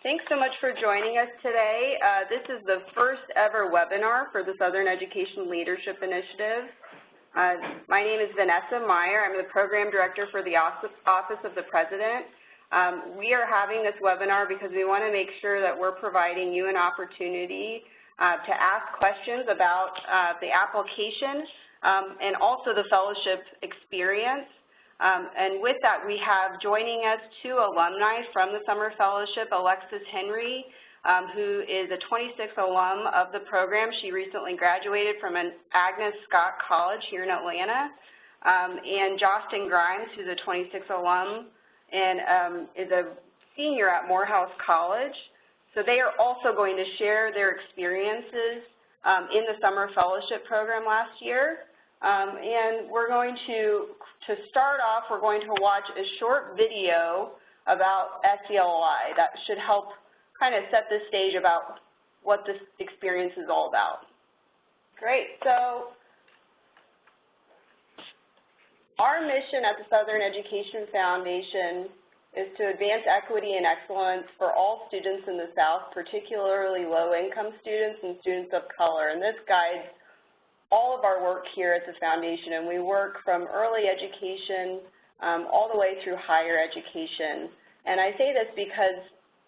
Thanks so much for joining us today. This is the first ever webinar for the Southern Education Leadership Initiative. My name is Vanessa Meyer. I'm the Program Director for the Office of the President. We are having this webinar because we want to make sure that we're providing you an opportunity to ask questions about the application and also the fellowship experience. And with that, we have joining us two alumni from the Summer Fellowship, Alexis Henry, who is a 26th alum of the program. She recently graduated from an Agnes Scott College here in Atlanta, and Joslin Grimes, who's a 26th alum and is a senior at Morehouse College. So they are also going to share their experiences in the Summer Fellowship program last year. And we're going to start off, we're going to watch a short video about SELI that should help kind of set the stage about what this experience is all about. Great. So our mission at the Southern Education Foundation is to advance equity and excellence for all students in the South, particularly low-income students and students of color. And this guides all of our work here at the Foundation, and we work from early education all the way through higher education. And I say this because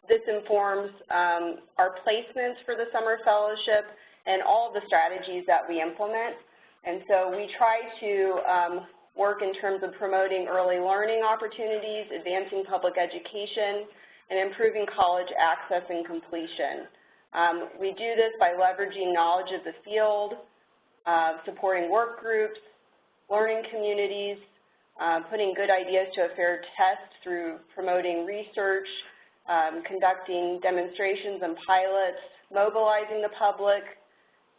this informs our placements for the Summer Fellowship and all of the strategies that we implement. And so we try to work in terms of promoting early learning opportunities, advancing public education, and improving college access and completion. We do this by leveraging knowledge of the field, supporting work groups, learning communities, putting good ideas to a fair test through promoting research, conducting demonstrations and pilots, mobilizing the public,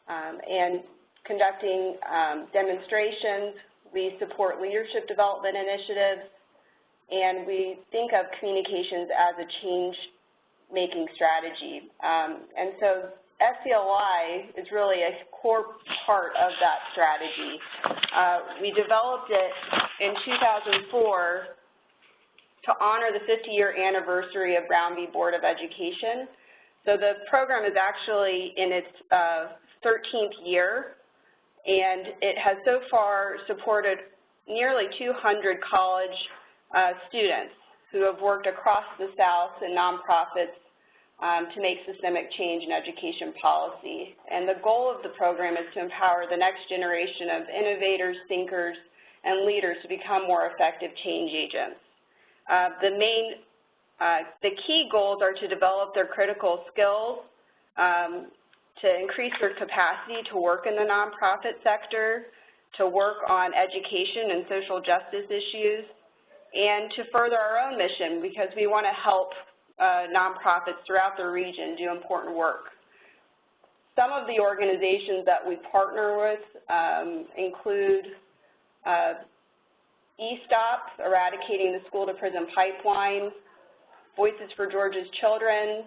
and conducting demonstrations. We support leadership development initiatives, and we think of communications as a change-making strategy. And so SELI is really a core part of that strategy. We developed it in 2004 to honor the 50-year anniversary of Brown v. Board of Education. So the program is actually in its 13th year, and it has so far supported nearly 200 college students who have worked across the South in nonprofits to make systemic change in education policy. And the goal of the program is to empower the next generation of innovators, thinkers, and leaders to become more effective change agents. The key goals are to develop their critical skills, to increase their capacity to work in the nonprofit sector, to work on education and social justice issues, and to further our own mission because we want to help nonprofits throughout the region do important work. Some of the organizations that we partner with include eStop, Eradicating the School-to-Prison Pipeline, Voices for Georgia's Children,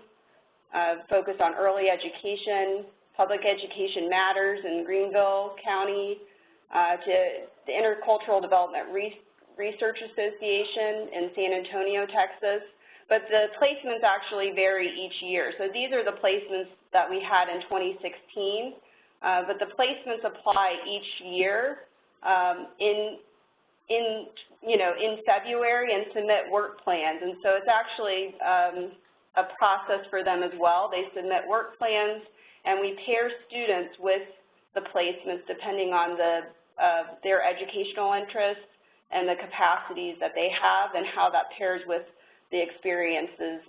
focus on early education, Public Education Matters in Greenville County, to the Intercultural Development Research Association in San Antonio, Texas. But the placements actually vary each year. So these are the placements that we had in 2016, but the placements apply each year in February and submit work plans. And so it's actually a process for them as well. They submit work plans, and we pair students with the placements depending on their educational interests and the capacities that they have and how that pairs with the experiences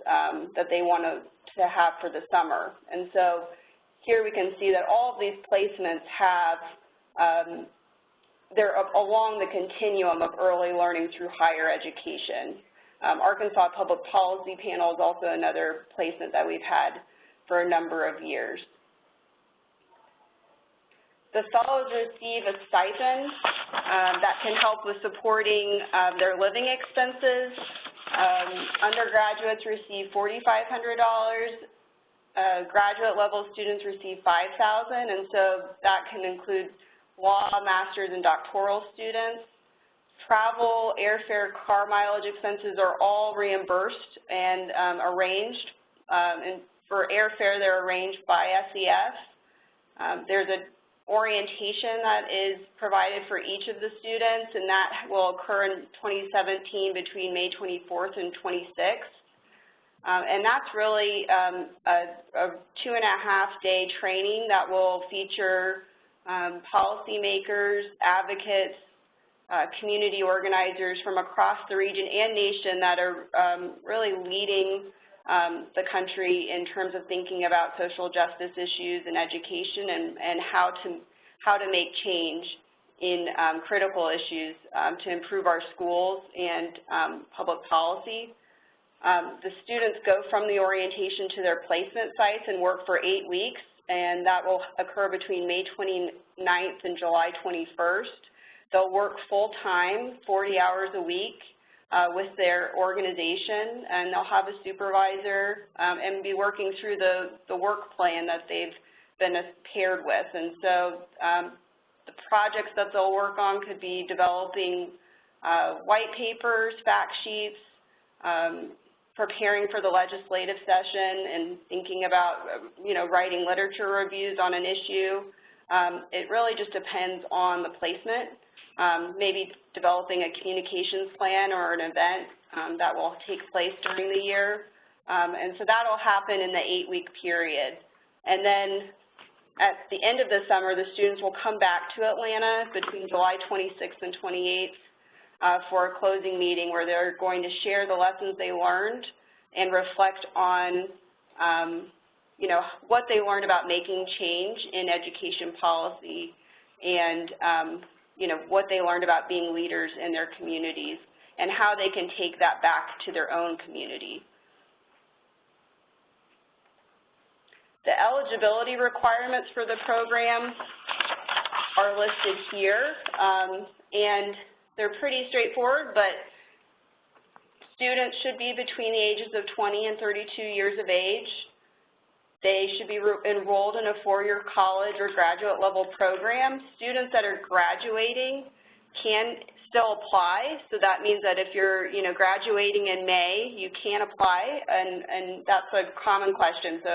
that they want to have for the summer. And so here we can see that all of these placements have, they're along the continuum of early learning through higher education. Arkansas Public Policy Panel is also another placement that we've had for a number of years. The fellows receive a stipend that can help with supporting their living expenses. Undergraduates receive $4,500. Graduate level students receive $5,000, and so that can include law, master's, and doctoral students. Travel, airfare, car mileage expenses are all reimbursed and arranged and for airfare, they're arranged by SES. There's an orientation that is provided for each of the students, and that will occur in 2017 between May 24th and 26th. And that's really a 2.5-day training that will feature policymakers, advocates, community organizers from across the region and nation that are really leading the country in terms of thinking about social justice issues and education and how to make change in critical issues to improve our schools and public policy. The students go from the orientation to their placement sites and work for 8 weeks, and that will occur between May 29th and July 21st. They'll work full-time, 40 hours a week with their organization, and they'll have a supervisor and be working through the work plan that they've been paired with. And so the projects that they'll work on could be developing white papers, fact sheets, preparing for the legislative session and thinking about, writing literature reviews on an issue. It really just depends on the placement. Maybe developing a communications plan or an event that will take place during the year. And so that'll happen in the 8-week period. And then at the end of the summer, the students will come back to Atlanta between July 26th and 28th for a closing meeting where they're going to share the lessons they learned and reflect on, what they learned about making change in education policy and, what they learned about being leaders in their communities and how they can take that back to their own community. The eligibility requirements for the program are listed here, and they're pretty straightforward, but students should be between the ages of 20 and 32 years of age. They should be enrolled in a 4-year college or graduate level program. Students that are graduating can still apply, so that means that if you're graduating in May, you can apply, and that's a common question. So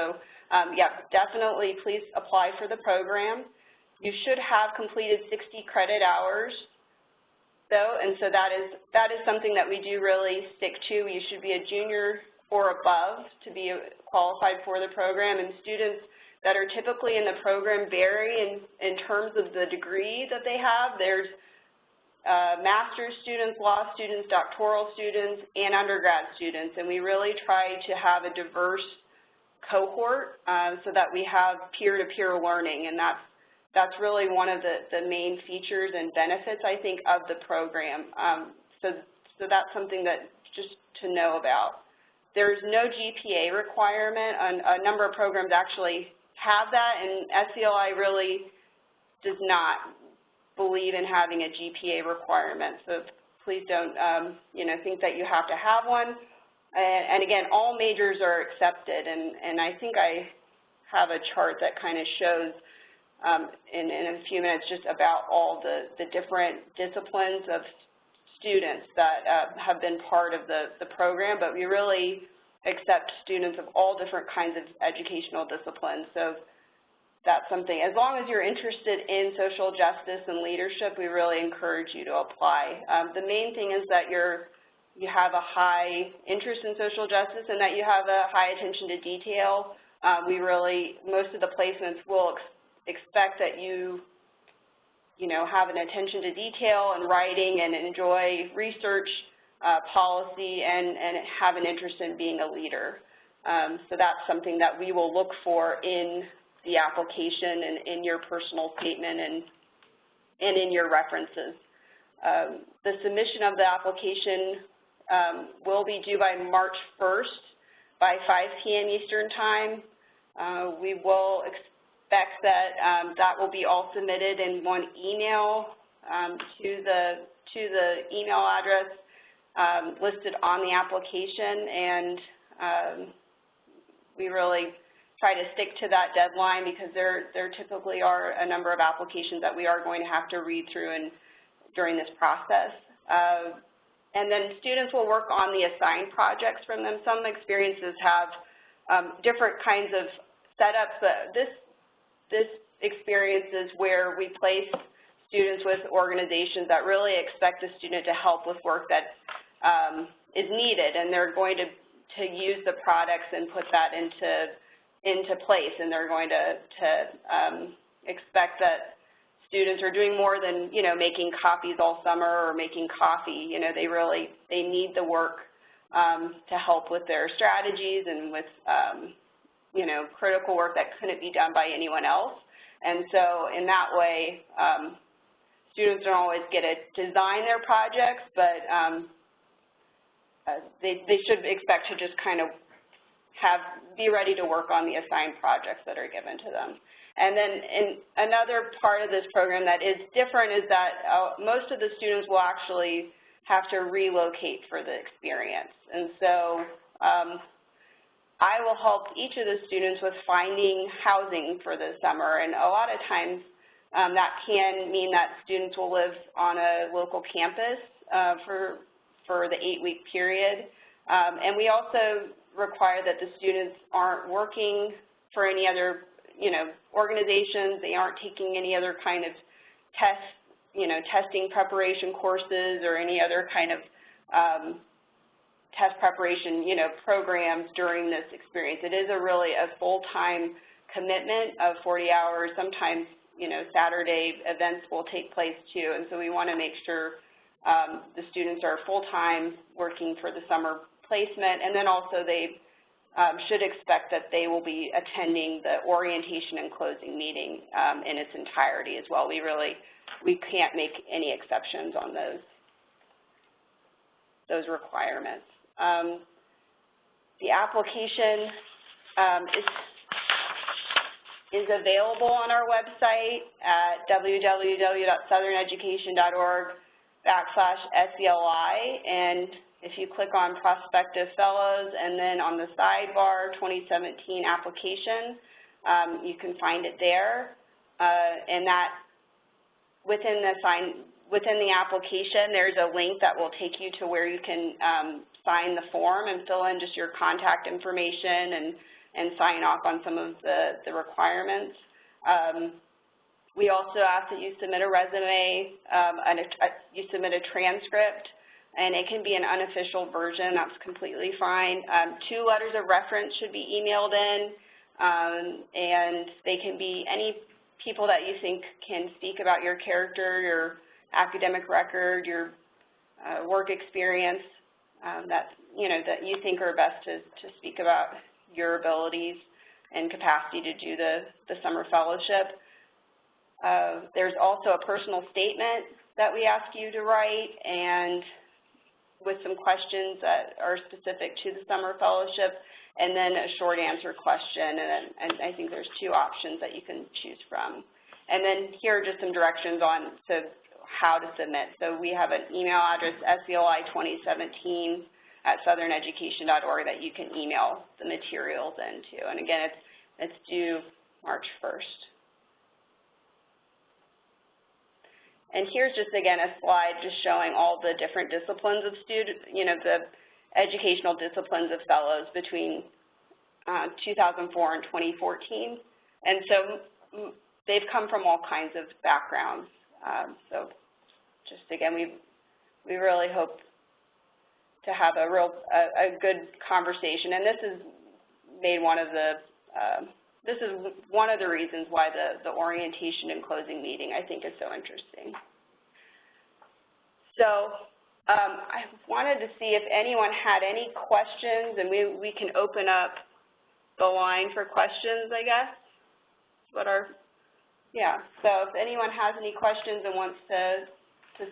yeah, definitely please apply for the program. You should have completed 60 credit hours though, and so that is something that we do really stick to. You should be a junior or above to be qualified for the program, and students that are typically in the program vary in terms of the degree that they have. There's master's students, law students, doctoral students, and undergrad students, and we really try to have a diverse cohort so that we have peer-to-peer learning, and that's really one of the main features and benefits, I think, of the program. So that's something that just to know about. There's no GPA requirement. A number of programs actually have that, and SELI really does not believe in having a GPA requirement. So please don't, think that you have to have one. And again, all majors are accepted, and I think I have a chart that kind of shows in a few minutes just about all the different disciplines of students that have been part of the program, but we really accept students of all different kinds of educational disciplines. So that's something, as long as you're interested in social justice and leadership, we really encourage you to apply. The main thing is that you have a high interest in social justice and that you have a high attention to detail. Most of the placements will expect that you have an attention to detail and writing and enjoy research, policy, and have an interest in being a leader. So that's something that we will look for in the application and in your personal statement and in your references. The submission of the application will be due by March 1st by 5 p.m. Eastern Time. We will expect that that will be all submitted in one email to the email address listed on the application, and we really try to stick to that deadline because there typically are a number of applications that we are going to have to read through during this process. And then students will work on the assigned projects from them. Some experiences have different kinds of setups. But this experience is where we place students with organizations that really expect the student to help with work that is needed, and they're going to use the products and put that into place, and they're going to expect that students are doing more than, you know, making copies all summer or making coffee. You know, they need the work to help with their strategies and with, you know, critical work that couldn't be done by anyone else. And so in that way, students don't always get to design their projects, but they should expect to just kind of be ready to work on the assigned projects that are given to them. And then another part of this program that is different is that most of the students will actually have to relocate for the experience. And so I will help each of the students with finding housing for the summer, and a lot of times that can mean that students will live on a local campus for the 8-week period. And we also require that the students aren't working for any other, you know, organizations. They aren't taking any other kind of testing preparation courses or any other kind of test preparation, you know, programs during this experience. It is really a full-time commitment of 40 hours. Sometimes, you know, Saturday events will take place too, and so we want to make sure the students are full-time working for the summer placement, and then also they should expect that they will be attending the orientation and closing meeting in its entirety as well. We can't make any exceptions on those requirements. The application is available on our website at www.southerneducation.org/SELI, and if you click on Prospective Fellows and then on the sidebar 2017 application, you can find it there. And that within the application, there's a link that will take you to where you can sign the form and fill in just your contact information and sign off on some of the requirements. We also ask that you submit a resume, you submit a transcript, and it can be an unofficial version. That's completely fine. 2 letters of reference should be emailed in, and they can be any people that you think can speak about your character, your academic record, your work experience, that you think are best to speak about your abilities and capacity to do the summer fellowship. There's also a personal statement that we ask you to write, and with some questions that are specific to the summer fellowship, and then a short answer question, and I think there's 2 options that you can choose from. And then here are just some directions on how to submit. So we have an email address, SELI2017@southern.edu.org, that you can email the materials into. And again, it's due March 1st. And here's just, again, a slide just showing all the different disciplines of the educational disciplines of fellows between 2004 and 2014. And so they've come from all kinds of backgrounds. So just, again, we really hope to have a good conversation. And this is one of the reasons why the orientation and closing meeting, I think, is so interesting. So I wanted to see if anyone had any questions, and we can open up the line for questions, I guess. So if anyone has any questions and wants to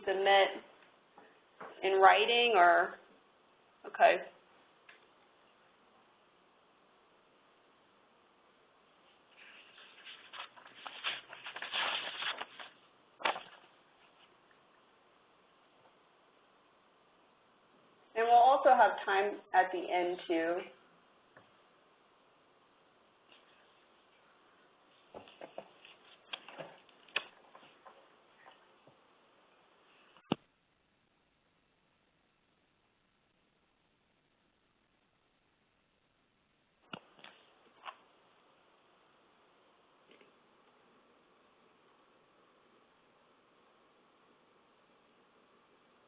submit in writing or, okay. And we'll also have time at the end, too.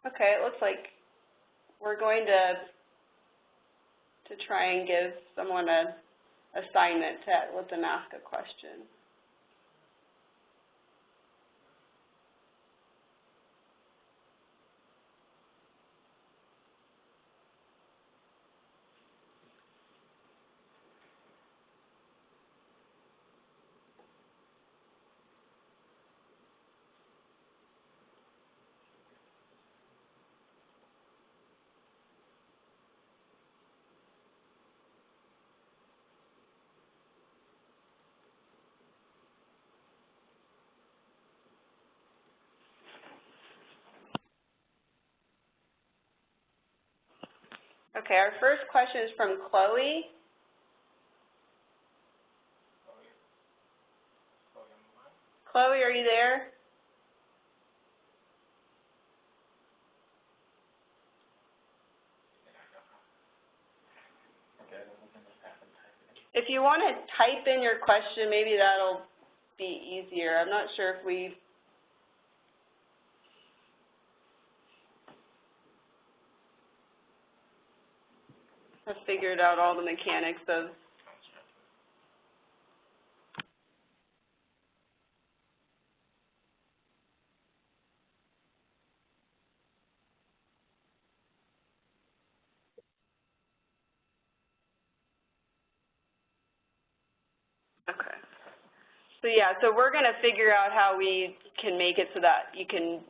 Okay, it looks like we're going to try and give someone an assignment to let them ask a question. Okay, our first question is from Chloe. Chloe, are you there? If you want to type in your question, maybe that'll be easier. I'm not sure if we have figured out all the mechanics of okay. So yeah, so we're going to figure out how we can make it so that you can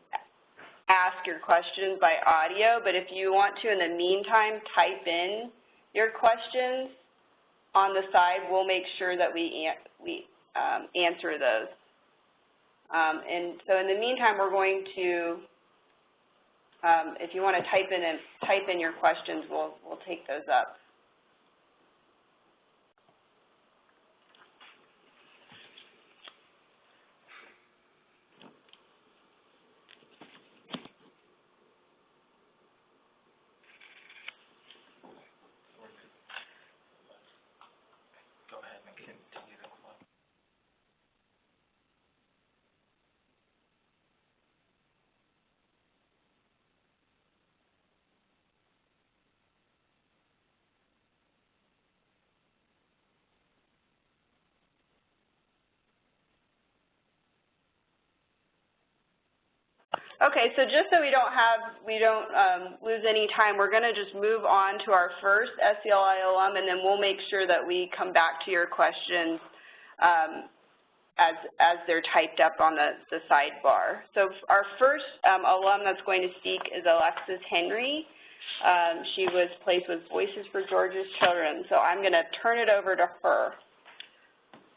ask your questions by audio, but if you want to, in the meantime, type in your questions on the side, we'll make sure that we answer those. And so in the meantime, we're going to, if you want to type in your questions, we'll take those up. Okay, so just so we don't lose any time, we're going to just move on to our first SELI alum, and then we'll make sure that we come back to your questions as they're typed up on the sidebar. So our first alum that's going to speak is Alexis Henry. She was placed with Voices for Georgia's Children. So I'm going to turn it over to her.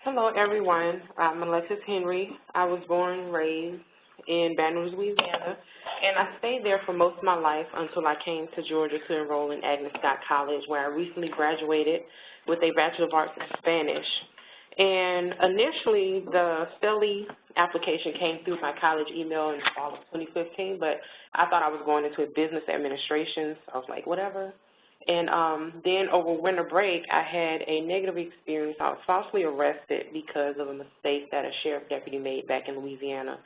Hello, everyone. I'm Alexis Henry. I was born and raised in Baton Rouge, Louisiana, and I stayed there for most of my life until I came to Georgia to enroll in Agnes Scott College, where I recently graduated with a Bachelor of Arts in Spanish. And initially, the SELI application came through my college email in the fall of 2015, but I thought I was going into business administration, so I was like, whatever. And then over winter break, I had a negative experience. I was falsely arrested because of a mistake that a sheriff deputy made back in Louisiana.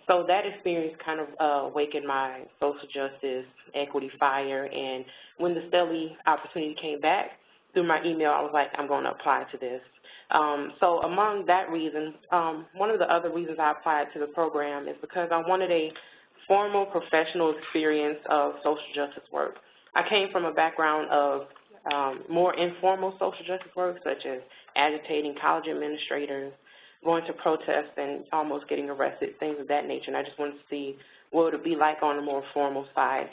So that experience kind of awakened my social justice equity fire, and when the SELI opportunity came back through my email, I was like, I'm going to apply to this. So among that reason, one of the other reasons I applied to the program is because I wanted a formal professional experience of social justice work. I came from a background of more informal social justice work, such as agitating college administrators, going to protests and almost getting arrested, things of that nature, and I just wanted to see what it would be like on a more formal side.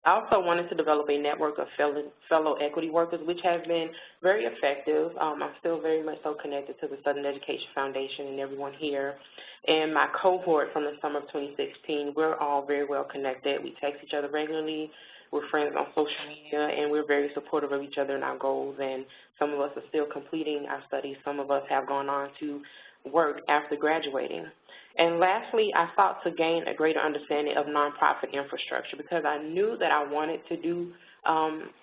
I also wanted to develop a network of fellow equity workers, which have been very effective. I'm still very much so connected to the Southern Education Foundation and everyone here. And my cohort from the summer of 2016, we're all very well connected. We text each other regularly. We're friends on social media, and we're very supportive of each other and our goals. And some of us are still completing our studies. Some of us have gone on to work after graduating. And lastly, I sought to gain a greater understanding of nonprofit infrastructure because I knew that I wanted to do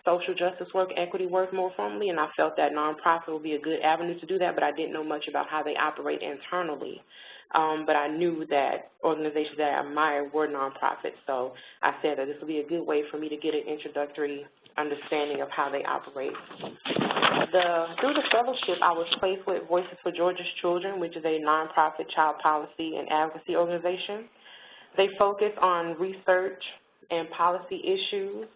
social justice work, equity work more formally, and I felt that nonprofit would be a good avenue to do that, but I didn't know much about how they operate internally. but I knew that organizations that I admired were nonprofits, so I said that this would be a good way for me to get an introductory understanding of how they operate. Through the fellowship, I was placed with Voices for Georgia's Children, which is a nonprofit child policy and advocacy organization. They focus on research and policy issues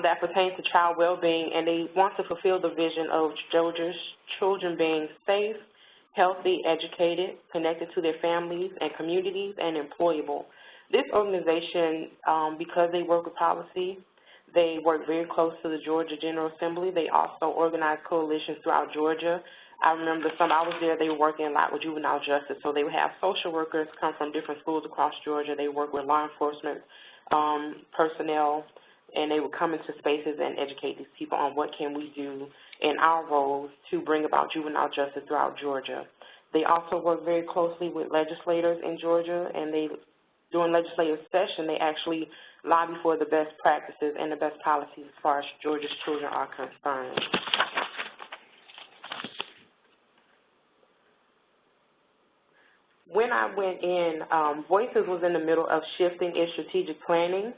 that pertain to child well-being, and they want to fulfill the vision of Georgia's children being safe, healthy, educated, connected to their families and communities, and employable. This organization, because they work with policy, they work very close to the Georgia General Assembly. They also organize coalitions throughout Georgia. I remember the summer I was there, they were working a lot with juvenile justice, so they would have social workers come from different schools across Georgia. They work with law enforcement personnel, and they would come into spaces and educate these people on what can we do in our roles to bring about juvenile justice throughout Georgia. They also work very closely with legislators in Georgia, and during legislative session, they actually lobby for the best practices and the best policies as far as Georgia's children are concerned. When I went in, Voices was in the middle of shifting its strategic planning,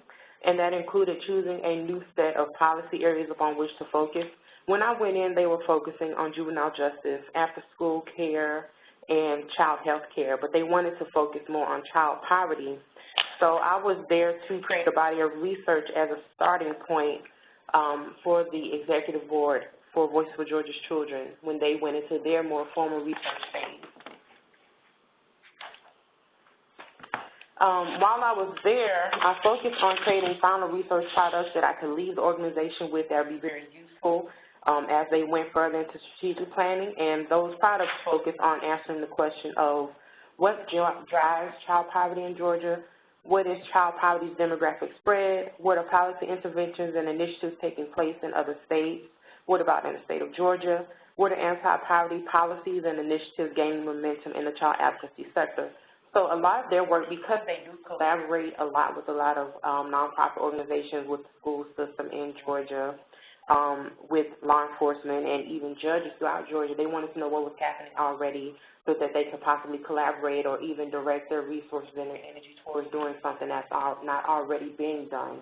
and that included choosing a new set of policy areas upon which to focus. When I went in, they were focusing on juvenile justice, after-school care, and child health care, but they wanted to focus more on child poverty. So I was there to create a body of research as a starting point for the executive board for Voices for Georgia's Children when they went into their more formal research phase. While I was there, I focused on creating final research products that I could leave the organization with that would be very useful as they went further into strategic planning, and those products focus on answering the question of what drives child poverty in Georgia, what is child poverty's demographic spread, what are policy interventions and initiatives taking place in other states, what about in the state of Georgia, what are anti-poverty policies and initiatives gaining momentum in the child advocacy sector. So a lot of their work, because they do collaborate a lot with a lot of nonprofit organizations, with the school system in Georgia, with law enforcement and even judges throughout Georgia, they wanted to know what was happening already so that they could possibly collaborate or even direct their resources and their energy towards doing something that's not already being done.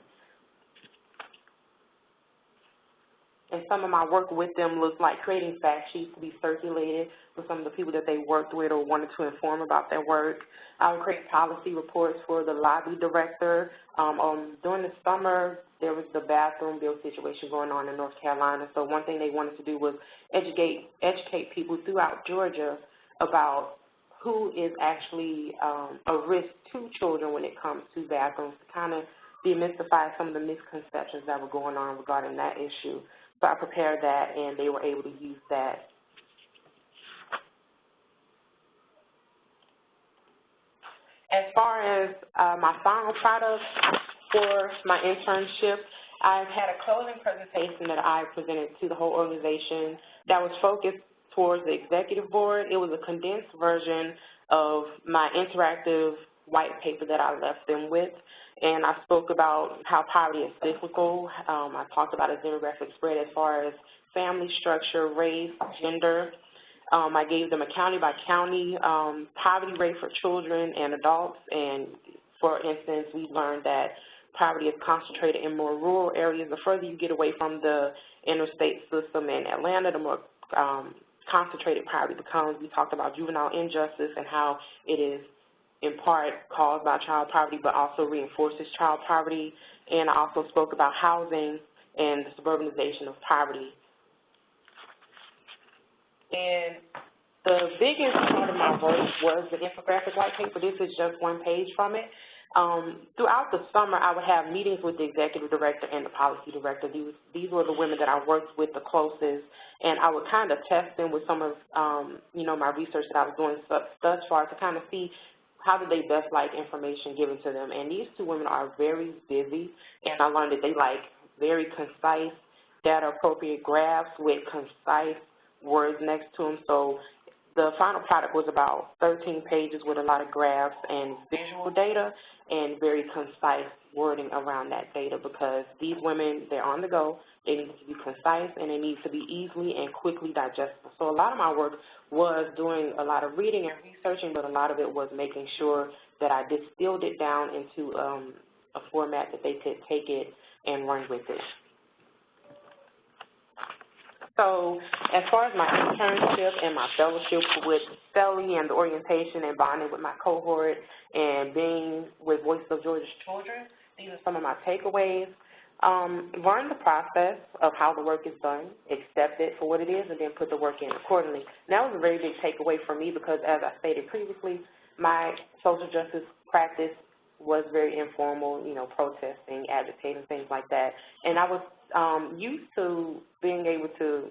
And some of my work with them looked like creating fact sheets to be circulated for some of the people that they worked with or wanted to inform about their work. I would create policy reports for the lobby director. During the summer, there was the bathroom bill situation going on in North Carolina. So one thing they wanted to do was educate people throughout Georgia about who is actually a risk to children when it comes to bathrooms, to kind of demystify some of the misconceptions that were going on regarding that issue. So I prepared that, and they were able to use that. As far as my final product for my internship, I had a closing presentation that I presented to the whole organization that was focused towards the executive board. It was a condensed version of my interactive white paper that I left them with. And I spoke about how poverty is cyclical. I talked about a demographic spread as far as family structure, race, gender. I gave them a county-by-county poverty rate for children and adults. And, for instance, we learned that poverty is concentrated in more rural areas. The further you get away from the interstate system in Atlanta, the more concentrated poverty becomes. We talked about juvenile injustice and how it is in part caused by child poverty, but also reinforces child poverty. And I also spoke about housing and the suburbanization of poverty. And the biggest part of my work was the infographic white paper. This is just one page from it. Throughout the summer, I would have meetings with the executive director and the policy director. These were the women that I worked with the closest, and I would kind of test them with some of, my research that I was doing thus far to kind of see how do they best like information given to them. And these two women are very busy, and I learned that they like very concise, data-appropriate graphs with concise words next to them. So the final product was about 13 pages with a lot of graphs and visual data and very concise wording around that data, because these women, they're on the go, they need to be concise, and they need to be easily and quickly digestible. So a lot of my work was doing a lot of reading and researching, but a lot of it was making sure that I distilled it down into a format that they could take it and run with it. So as far as my internship and my fellowship with SELI and the orientation and bonding with my cohort and being with Voices of Georgia's Children, these are some of my takeaways. Learn the process of how the work is done, accept it for what it is, and then put the work in accordingly. And that was a very big takeaway for me because, as I stated previously, my social justice practice was very informal, you know, protesting, agitating, things like that. And I was used to being able to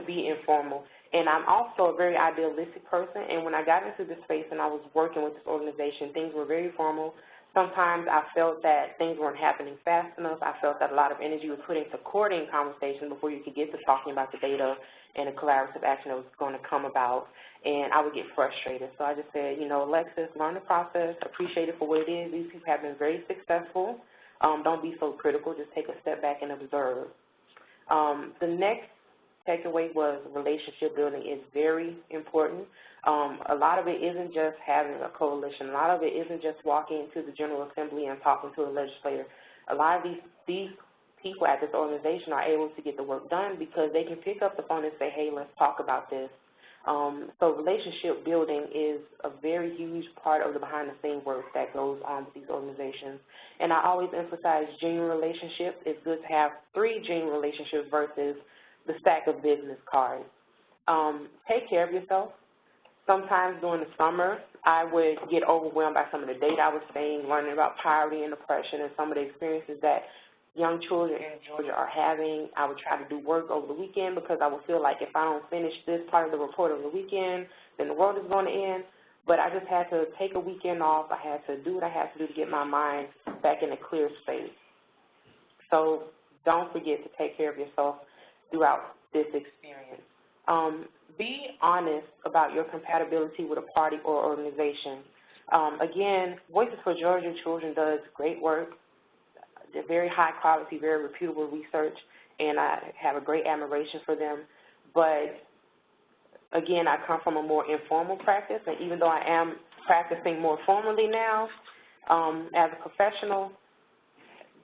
be informal. And I'm also a very idealistic person, and when I got into this space and I was working with this organization, things were very formal. Sometimes I felt that things weren't happening fast enough. I felt that a lot of energy was put into courting conversation before you could get to talking about the data and the collaborative action that was going to come about, and I would get frustrated. So I just said, you know, Alexis, learn the process, appreciate it for what it is. These people have been very successful. Don't be so critical. Just take a step back and observe. The next takeaway was relationship building is very important. A lot of it isn't just having a coalition. A lot of it isn't just walking into the General Assembly and talking to a legislator. A lot of these people at this organization are able to get the work done because they can pick up the phone and say, hey, let's talk about this. So relationship building is a very huge part of the behind-the-scenes work that goes on with these organizations. And I always emphasize genuine relationships. It's good to have 3 genuine relationships versus the stack of business cards. Take care of yourself. Sometimes during the summer, I would get overwhelmed by some of the data I was seeing, learning about poverty and oppression and some of the experiences that young children in Georgia are having. I would try to do work over the weekend because I would feel like if I don't finish this part of the report over the weekend, then the world is going to end. But I just had to take a weekend off. I had to do what I had to do to get my mind back in a clear space. So don't forget to take care of yourself throughout this experience. Be honest about your compatibility with a party or organization. Again, Voices for Georgia Children does great work. They're very high quality, very reputable research, and I have a great admiration for them. But again, I come from a more informal practice, and even though I am practicing more formally now as a professional,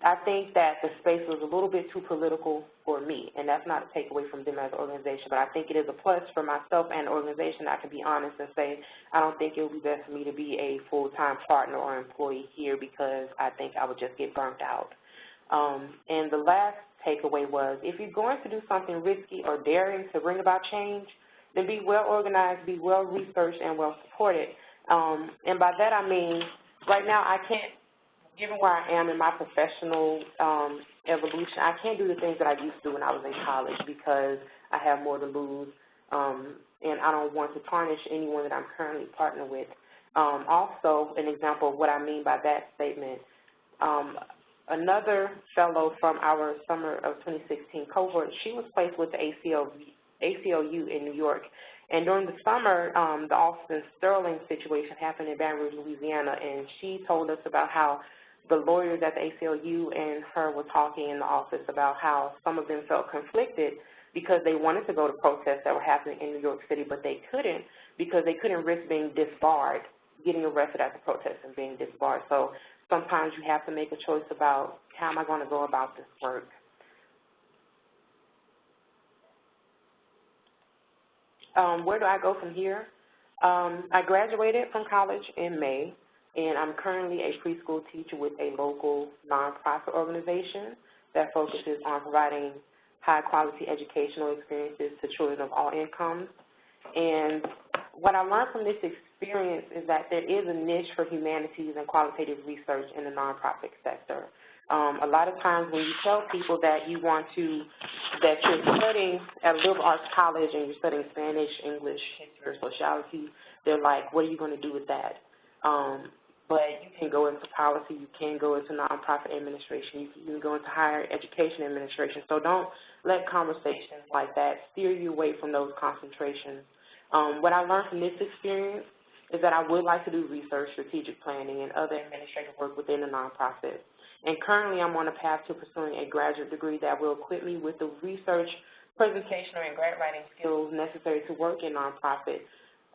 I think that the space was a little bit too political for me, and that's not a takeaway from them as an organization, but I think it is a plus for myself and the organization. I can be honest and say I don't think it would be best for me to be a full-time partner or employee here because I think I would just get burnt out. And the last takeaway was if you're going to do something risky or daring to bring about change, then be well-organized, be well-researched, and well-supported. And by that I mean right now I can't, given where I am in my professional evolution, I can't do the things that I used to do when I was in college because I have more to lose, and I don't want to tarnish anyone that I'm currently partnered with. Also, an example of what I mean by that statement, another fellow from our summer of 2016 cohort, she was placed with the ACLU in New York. And during the summer, the Austin Sterling situation happened in Baton Rouge, Louisiana, and she told us about how the lawyers at the ACLU and her were talking in the office about how some of them felt conflicted because they wanted to go to protests that were happening in New York City, but they couldn't because they couldn't risk being disbarred, getting arrested at the protest and being disbarred. So sometimes you have to make a choice about how am I going to go about this work. Where do I go from here? I graduated from college in May, and I'm currently a preschool teacher with a local nonprofit organization that focuses on providing high-quality educational experiences to children of all incomes. And what I learned from this experience is that there is a niche for humanities and qualitative research in the nonprofit sector. A lot of times when you tell people that you want to, that you're studying at a liberal arts college and you're studying Spanish, English, history, or sociology, they're like, what are you going to do with that? But you can go into policy, you can go into nonprofit administration, you can go into higher education administration. So don't let conversations like that steer you away from those concentrations. What I learned from this experience is that I would like to do research, strategic planning, and other administrative work within the nonprofit. And currently I'm on a path to pursuing a graduate degree that will equip me with the research, presentation, and grant writing skills necessary to work in nonprofit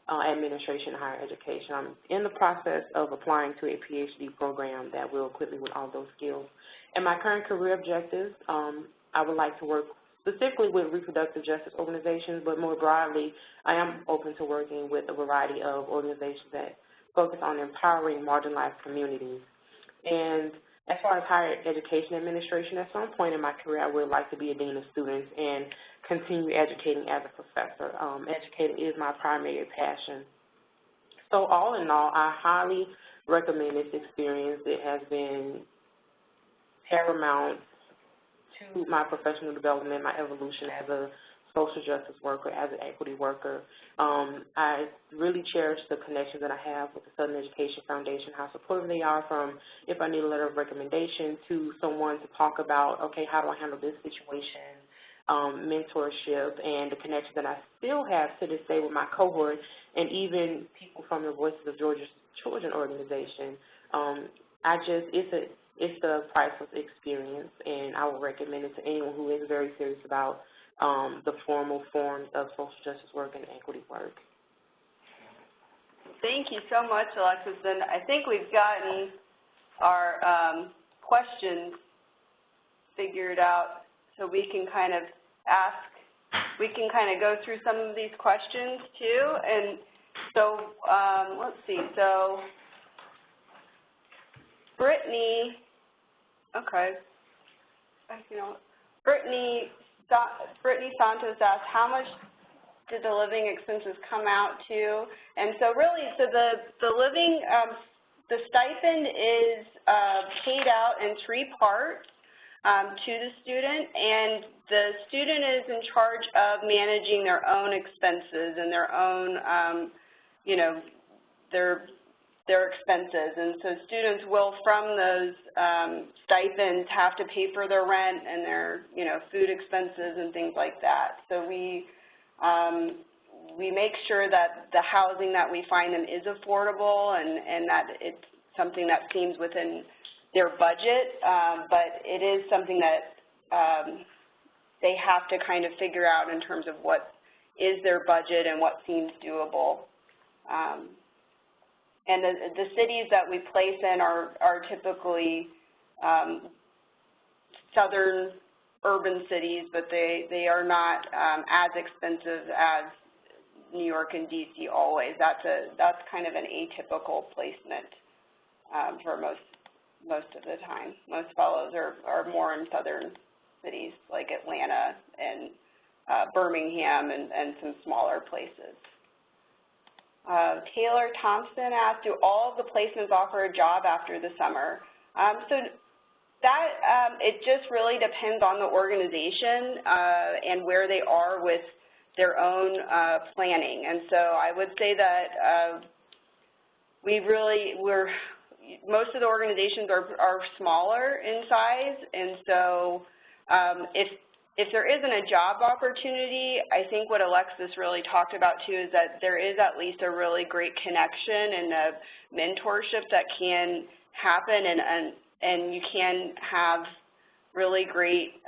administration and higher education. I'm in the process of applying to a PhD program that will equip me with all those skills. And my current career objectives, I would like to work specifically with reproductive justice organizations, but more broadly, I am open to working with a variety of organizations that focus on empowering marginalized communities. And as far as higher education administration, at some point in my career, I would like to be a dean of students and continue educating as a professor. Educating is my primary passion. So all in all, I highly recommend this experience. It has been paramount to my professional development, my evolution as a social justice worker, as an equity worker. I really cherish the connections that I have with the Southern Education Foundation, how supportive they are, from if I need a letter of recommendation to someone to talk about, okay, how do I handle this situation, mentorship, and the connection that I still have to this day with my cohort, and even people from the Voices of Georgia's Children organization. It's a priceless experience, and I will recommend it to anyone who is very serious about the formal forms of social justice work and equity work. Thank you so much, Alexis. And I think we've gotten our questions figured out, so we can kind of go through some of these questions too. And so let's see. So Brittany, okay, Brittany Santos asked, how much did the living expenses come out to? And so really, the living, the stipend is paid out in 3 parts to the student, and the student is in charge of managing their own expenses and their own, their expenses. And so students will, from those stipends, have to pay for their rent and their, food expenses and things like that. So we make sure that the housing that we find them is affordable and that it's something that seems within their budget, but it is something that they have to kind of figure out in terms of what is their budget and what seems doable. And the cities that we place in are typically southern urban cities, but they are not as expensive as New York and DC always. That's kind of an atypical placement for most of the time. Most fellows are more in southern cities like Atlanta and Birmingham and some smaller places. Taylor Thompson asked, do all of the placements offer a job after the summer? So that, it just really depends on the organization and where they are with their own planning. And so I would say that most of the organizations are smaller in size, and so if there isn't a job opportunity, I think what Alexis really talked about too is that there is at least a really great connection and a mentorship that can happen, and you can have really great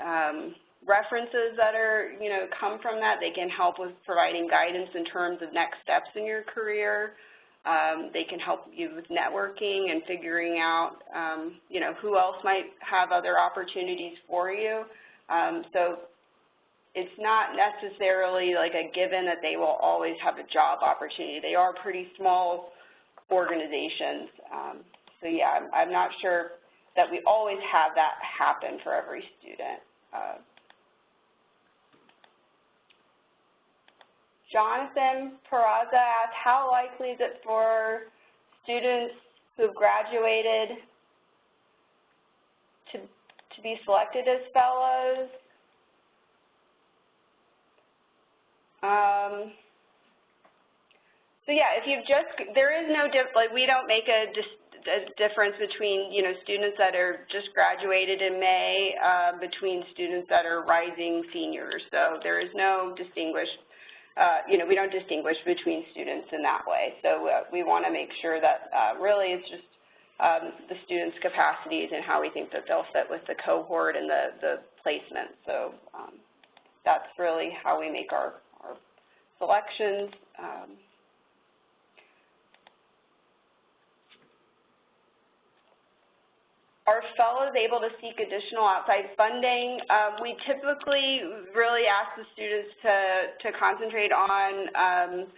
references that are, come from that. They can help with providing guidance in terms of next steps in your career. They can help you with networking and figuring out, who else might have other opportunities for you. So it's not necessarily like a given that they will always have a job opportunity. They are pretty small organizations. So yeah, I'm not sure that we always have that happen for every student. Jonathan Peraza asked, how likely is it for students who have graduated to be selected as fellows? So yeah, if you've there is no we don't make a difference between, students that are just graduated in May between students that are rising seniors. So there is no distinguished we don't distinguish between students in that way. So we want to make sure that really it's just the students' capacities and how we think that they'll fit with the cohort and the placement. So that's really how we make our selections. Are fellows able to seek additional outside funding? We typically really ask the students to concentrate on,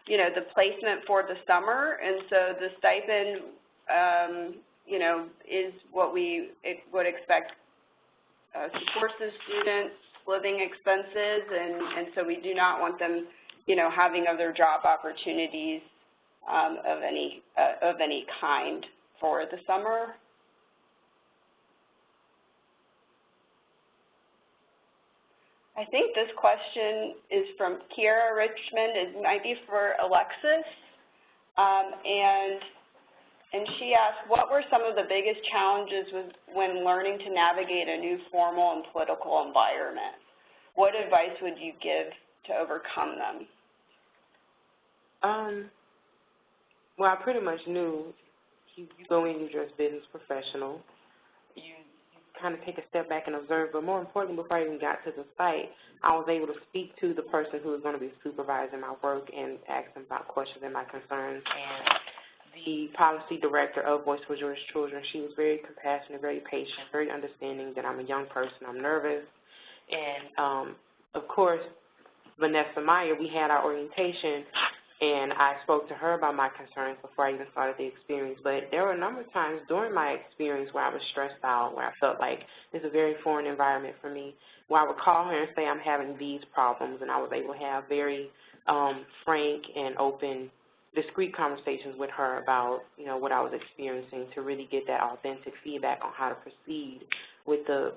the placement for the summer, and so the stipend, is what we would expect supports the students' living expenses, and so we do not want them, having other job opportunities of any kind for the summer. I think this question is from Kiera Richmond. It might be for Alexis. And she asked, what were some of the biggest challenges when learning to navigate a new formal and political environment? What advice would you give to overcome them? Well, I pretty much knew you go in, you're just business professional. You kind of take a step back and observe, but more importantly, before I even got to the site, I was able to speak to the person who was going to be supervising my work and ask them about questions and my concerns. And the policy director of Voice for Jewish Children, she was very compassionate, very patient, very understanding that I'm a young person, I'm nervous. And, of course, Vanessa Meyer, we had our orientation, and I spoke to her about my concerns before I even started the experience. But there were a number of times during my experience where I was stressed out, where I felt like it's a very foreign environment for me, where I would call her and say I'm having these problems, and I was able to have very frank and open, discreet conversations with her about, what I was experiencing, to really get that authentic feedback on how to proceed with the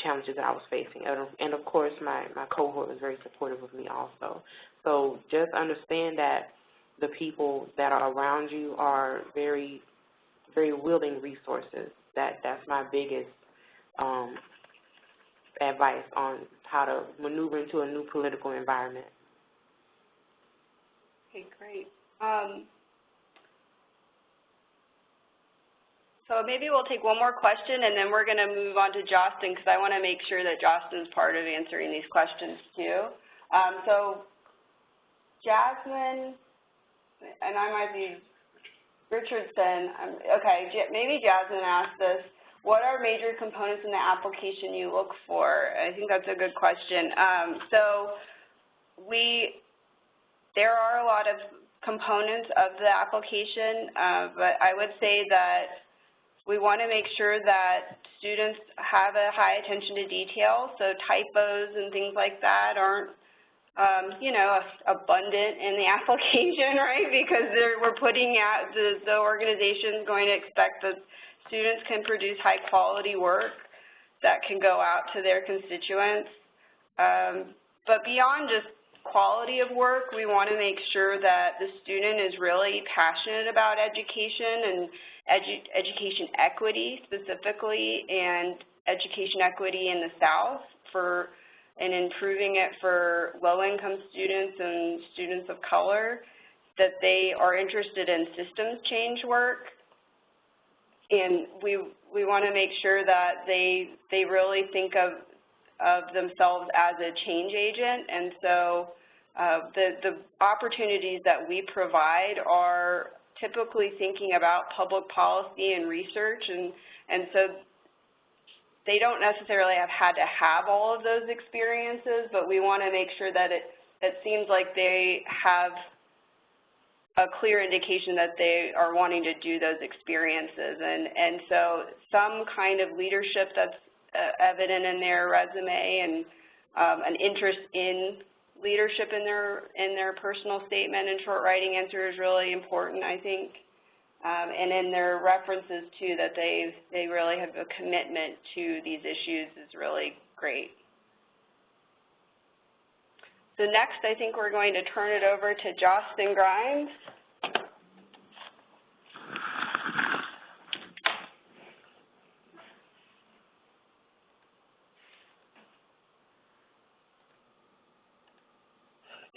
challenges that I was facing. And of course, my cohort was very supportive of me also. So just understand that the people that are around you are very, very willing resources. That's my biggest advice on how to maneuver into a new political environment. Okay, great. So maybe we'll take one more question, and then we're going to move on to Joslin, because I want to make sure that Joslin's part of answering these questions too. So Jasmine, and I might be Richardson. Okay, maybe Jasmine asked this. What are major components in the application you look for? I think that's a good question. There are a lot of components of the application, but I would say that we want to make sure that students have a high attention to detail, so typos and things like that aren't, abundant in the application, right? Because we're putting out, the organization is going to expect that students can produce high-quality work that can go out to their constituents. But beyond just quality of work, we want to make sure that the student is really passionate about education and education equity specifically, and education equity in the South and improving it for low-income students and students of color, that they are interested in systems change work, and we want to make sure that they really think of themselves as a change agent. And so the opportunities that we provide are typically thinking about public policy and research, and so they don't necessarily have had to have all of those experiences, but we want to make sure that it seems like they have a clear indication that they are wanting to do those experiences. And so some kind of leadership that's evident in their resume, and an interest in leadership in their personal statement and short writing answer is really important, I think. And in their references too, that they really have a commitment to these issues is really great. So next, I think we're going to turn it over to Joslin Grimes.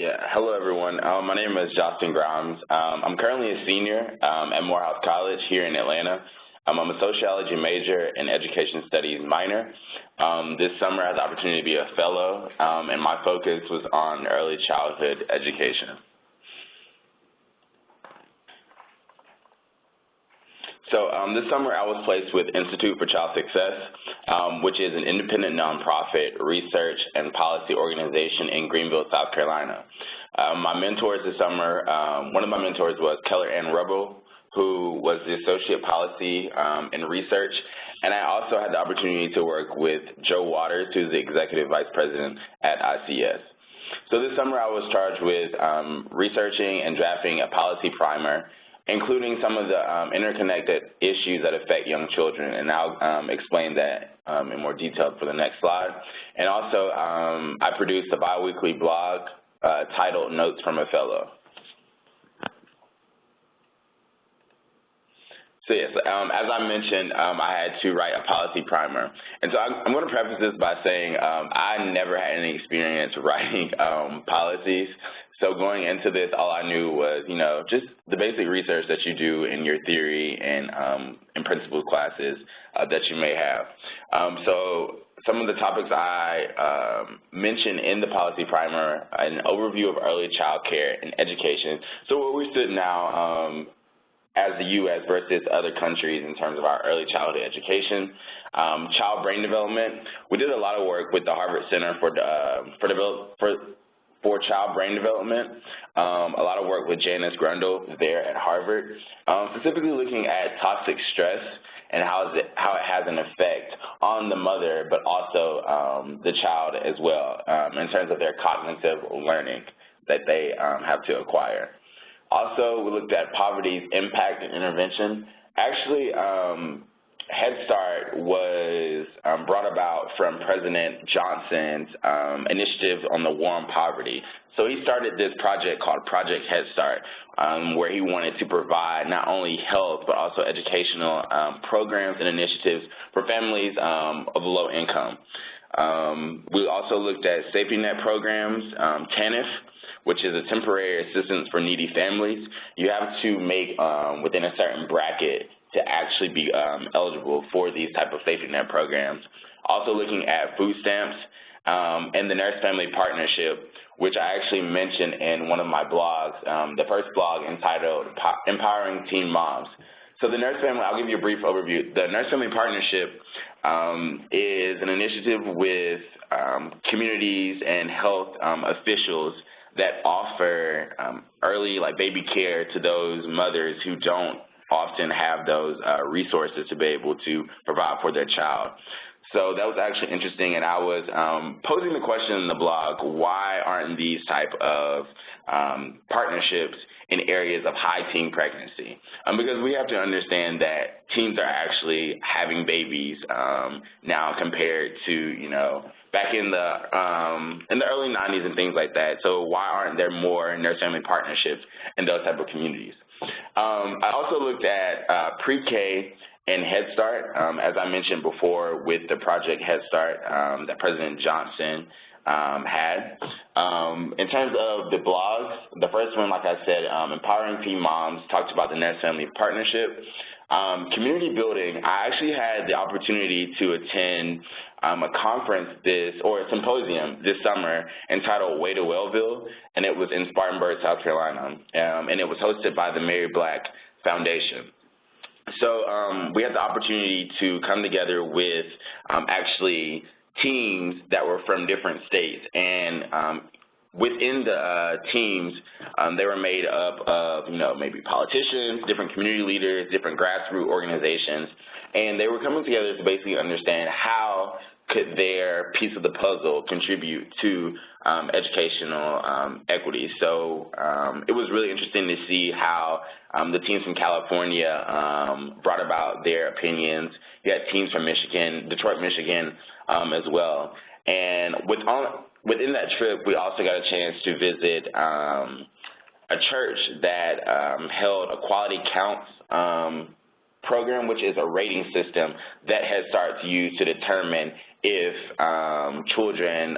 Yeah, hello everyone. My name is Joslin Grimes. I'm currently a senior at Morehouse College here in Atlanta. I'm a sociology major and education studies minor. This summer I had the opportunity to be a fellow, and my focus was on early childhood education. So this summer I was placed with Institute for Child Success, which is an independent nonprofit research and policy organization in Greenville, South Carolina. My mentors this summer, one of my mentors was Keller Ann Rubble, who was the Associate Policy and Research, and I also had the opportunity to work with Joe Waters, who's the Executive Vice President at ICS. So this summer I was charged with researching and drafting a policy primer, including some of the interconnected issues that affect young children, and I'll explain that in more detail for the next slide. And also, I produced a biweekly blog titled Notes from a Fellow. So yes, as I mentioned, I had to write a policy primer. And so I'm going to preface this by saying I never had any experience writing policies. So going into this, all I knew was, just the basic research that you do in your theory and in principles classes that you may have. So some of the topics I mentioned in the policy primer, an overview of early child care and education. So where we stood now as the U.S. versus other countries in terms of our early childhood education. Child brain development. We did a lot of work with the Harvard Center for Child Brain Development, a lot of work with Janice Grundle there at Harvard, specifically looking at toxic stress and how it has an effect on the mother, but also the child as well, in terms of their cognitive learning that they have to acquire. Also, we looked at poverty's impact and intervention. Actually, Head Start was brought about from President Johnson's initiative on the war on poverty. So he started this project called Project Head Start, where he wanted to provide not only health but also educational programs and initiatives for families of low income. We also looked at safety net programs, TANF, which is a temporary assistance for needy families. You have to make within a certain bracket to actually be eligible for these type of safety net programs. Also looking at food stamps and the nurse-family partnership, which I actually mentioned in one of my blogs, the first blog entitled Empowering Teen Moms. So the nurse-family, I'll give you a brief overview. The nurse-family partnership is an initiative with communities and health officials that offer early baby care to those mothers who don't often have those resources to be able to provide for their child. So that was actually interesting, and I was posing the question in the blog, why aren't these type of partnerships in areas of high teen pregnancy? Because we have to understand that teens are actually having babies now compared to, back in the early 90s and things like that. So why aren't there more nurse-family partnerships in those type of communities? I also looked at pre-K and Head Start, as I mentioned before, with the Project Head Start that President Johnson had. In terms of the blogs, the first one, like I said, Empowering Teen Moms, talked about the nurse-family partnership. Community building, I actually had the opportunity to attend a conference or a symposium this summer entitled Way to Wellville, and it was in Spartanburg, South Carolina, and it was hosted by the Mary Black Foundation. So we had the opportunity to come together with actually teams that were from different states, and within the teams, they were made up of, maybe politicians, different community leaders, different grassroots organizations, and they were coming together to basically understand how could their piece of the puzzle contribute to educational equity. So it was really interesting to see how the teams from California brought about their opinions. You had teams from Michigan, Detroit, Michigan as well. And within that trip, we also got a chance to visit a church that held a Quality Counts program, which is a rating system that Head Start used to determine if children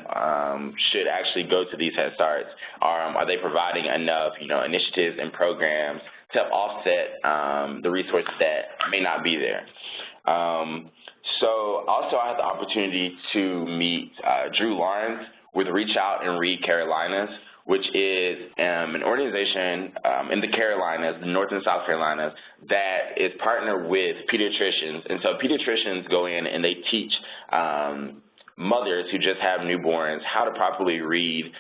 should actually go to these Head Starts. Are they providing enough, initiatives and programs to offset the resources that may not be there? So also I had the opportunity to meet Drew Lawrence with Reach Out and Read Carolinas, which is an organization in the Carolinas, North and South Carolinas, that is partnered with pediatricians. And so pediatricians go in and they teach mothers who just have newborns how to properly read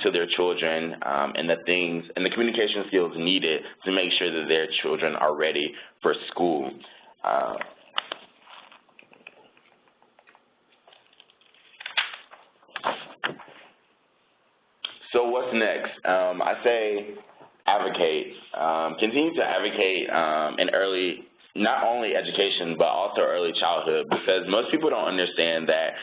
to their children and the things and the communication skills needed to make sure that their children are ready for school. So what's next? I say advocate. Continue to advocate in early, not only education, but also early childhood, because most people don't understand that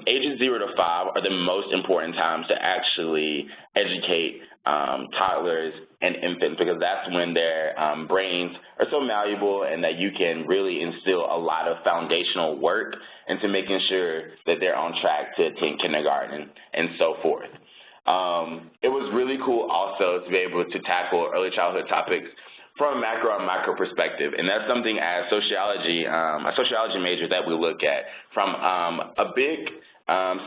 ages 0 to 5 are the most important times to actually educate toddlers and infants, because that's when their brains are so malleable and that you can really instill a lot of foundational work into making sure that they're on track to attend kindergarten and so forth. It was really cool also to be able to tackle early childhood topics from a macro and micro perspective, and that's something as a sociology major that we look at from a big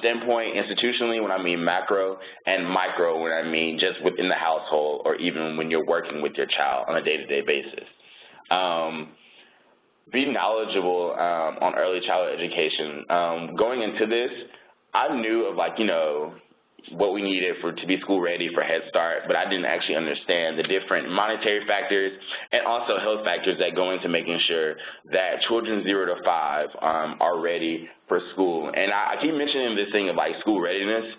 standpoint institutionally when I mean macro, and micro when I mean just within the household or even when you're working with your child on a day-to-day basis. Be knowledgeable on early childhood education. Going into this, I knew of what we needed to be school ready for Head Start, but I didn't actually understand the different monetary factors and also health factors that go into making sure that children 0 to 5 are ready for school. And I keep mentioning this thing of school readiness,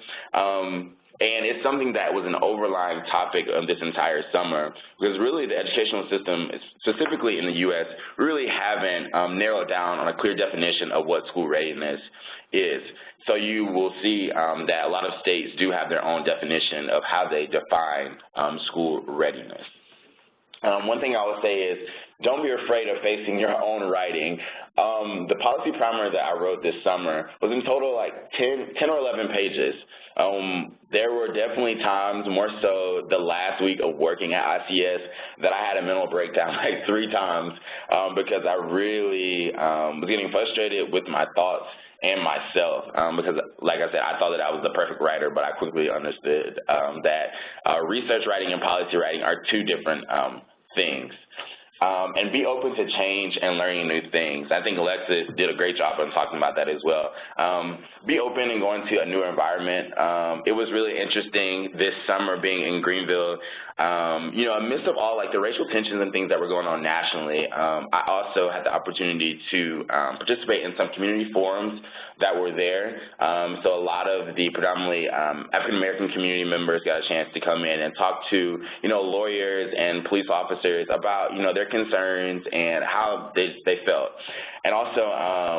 and it's something that was an overlying topic of this entire summer, because really the educational system, specifically in the U.S., really haven't narrowed down on a clear definition of what school readiness is. So you will see that a lot of states do have their own definition of how they define school readiness. One thing I would say is don't be afraid of facing your own writing. The policy primer that I wrote this summer was in total 10 or 11 pages. There were definitely times, more so the last week of working at ICS, that I had a mental breakdown 3 times because I really was getting frustrated with my thoughts and myself, because, like I said, I thought that I was the perfect writer, but I quickly understood that research writing and policy writing are 2 different things. And be open to change and learning new things. I think Alexis did a great job on talking about that as well. Be open and going to a new environment. It was really interesting this summer being in Greenville. Amidst of all the racial tensions and things that were going on nationally, I also had the opportunity to participate in some community forums that were there. So a lot of the predominantly African-American community members got a chance to come in and talk to, lawyers and police officers about, their concerns and how they felt. And also,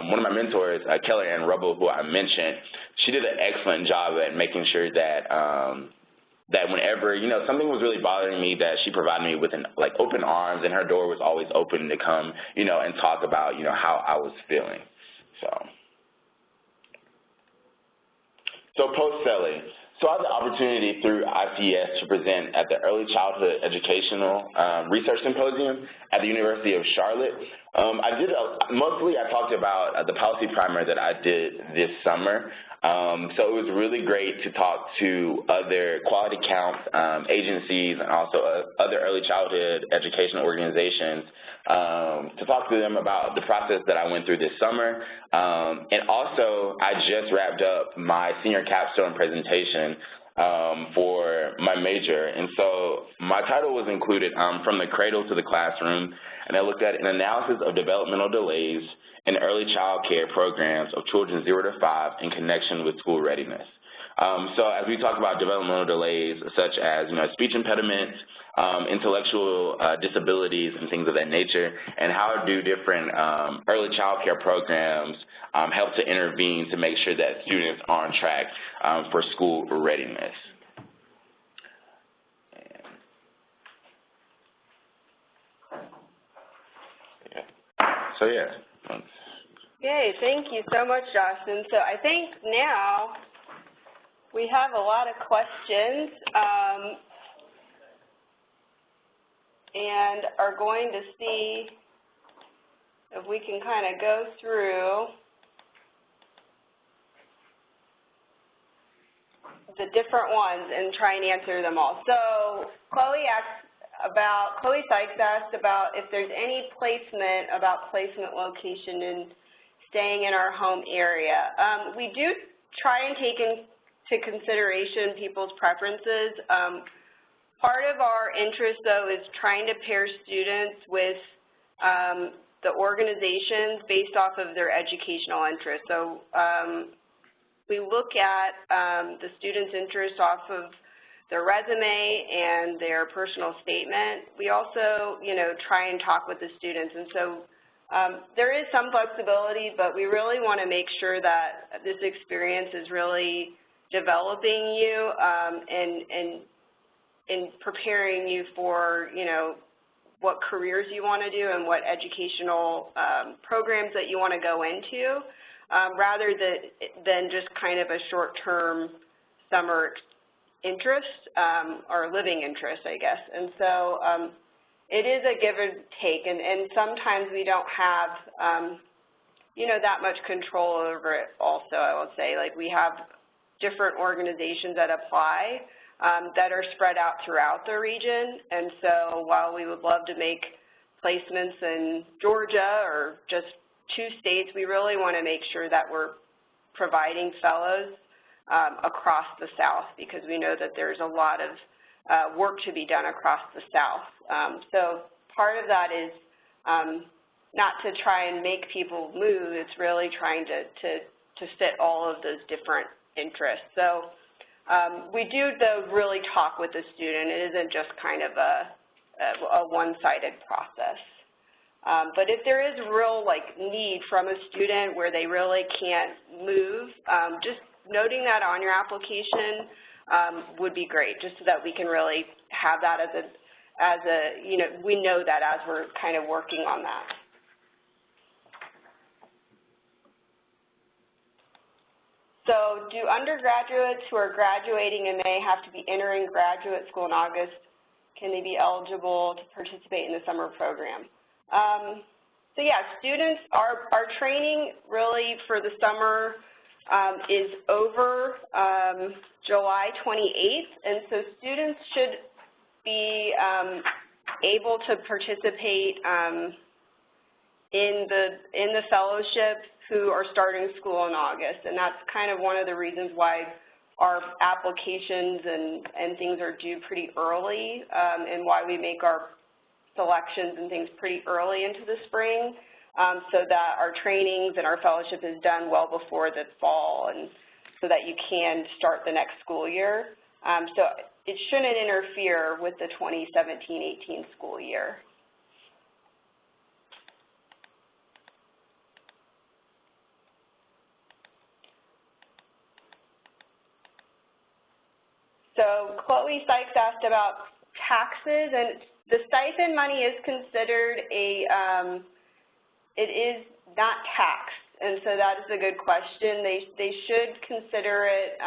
one of my mentors, Kelly Ann Rubble, who I mentioned, she did an excellent job at making sure that that whenever, something was really bothering me, that she provided me with open arms, and her door was always open to come, and talk about, how I was feeling. So post-SELI. So I had the opportunity through ICS to present at the Early Childhood Educational Research Symposium at the University of Charlotte. Mostly I talked about the policy primer that I did this summer. So it was really great to talk to other quality counts agencies and also other early childhood educational organizations to talk to them about the process that I went through this summer. And also, I just wrapped up my senior capstone presentation for my major. And so my title was included From the Cradle to the Classroom, and I looked at an analysis of developmental delays in early child care programs of children 0 to 5 in connection with school readiness. So as we talk about developmental delays such as, speech impediments, intellectual disabilities and things of that nature, and how do different early child care programs help to intervene to make sure that students are on track for school readiness. So yeah. Okay, thank you so much, Joslin. So I think now we have a lot of questions and are going to see if we can kind of go through the different ones and try and answer them all. So Chloe Sykes asked about if there's any placement location and staying in our home area. We do try and take into consideration people's preferences. Part of our interest, though, is trying to pair students with the organizations based off of their educational interests. So we look at the student's interest off of their resume and their personal statement. We also, try and talk with the students. And so there is some flexibility, but we really want to make sure that this experience is really developing you and preparing you for, what careers you want to do and what educational programs that you want to go into, rather than just kind of a short-term summer interest or living interest, I guess. And so it is a give and take, and sometimes we don't have, that much control over it also, I will say. Like, we have different organizations that apply that are spread out throughout the region, and so while we would love to make placements in Georgia or just 2 states, we really want to make sure that we're providing fellows across the South, because we know that there's a lot of work to be done across the South. So part of that is not to try and make people move, it's really trying to fit all of those different interests. So we do, though, really talk with the student. It isn't just kind of a one-sided process. But if there is real, need from a student where they really can't move, just noting that on your application would be great, just so that we can really have that as a, we know that as we're kind of working on that. So do undergraduates who are graduating in May have to be entering graduate school in August? Can they be eligible to participate in the summer program? So yeah, students, our training really for the summer is over July 28th, and so students should be able to participate in the fellowship who are starting school in August, and that's kind of one of the reasons why our applications and things are due pretty early, and why we make our selections and things pretty early into the spring, so that our trainings and our fellowship is done well before the fall, and so that you can start the next school year. So it shouldn't interfere with the 2017-18 school year. So Chloe Sykes asked about taxes, and the stipend money is considered it is not taxed, and so that is a good question. They should consider it,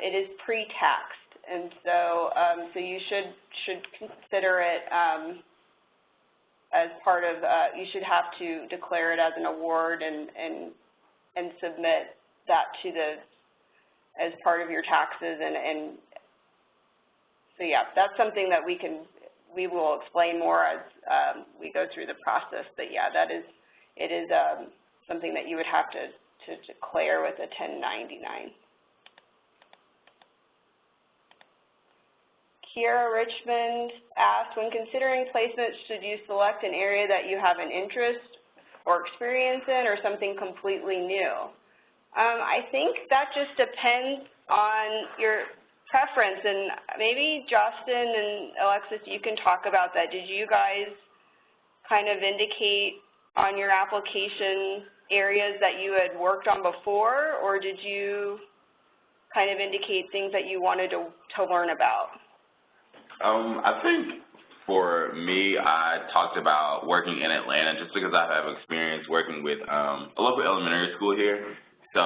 it is pre-taxed, and so you should consider it as part of, you should have to declare it as an award and submit that to as part of your taxes, and so yeah, that's something that we will explain more as we go through the process. But yeah, it is something that you would have to declare with a 1099. Kiera Richmond asked, when considering placement, should you select an area that you have an interest or experience in, or something completely new? I think that just depends on your preference, and maybe Joslin and Alexis, you can talk about that. Did you guys kind of indicate on your application areas that you had worked on before, or did you kind of indicate things that you wanted to learn about? I think For me, I talked about working in Atlanta just because I have experience working with a local elementary school here. So,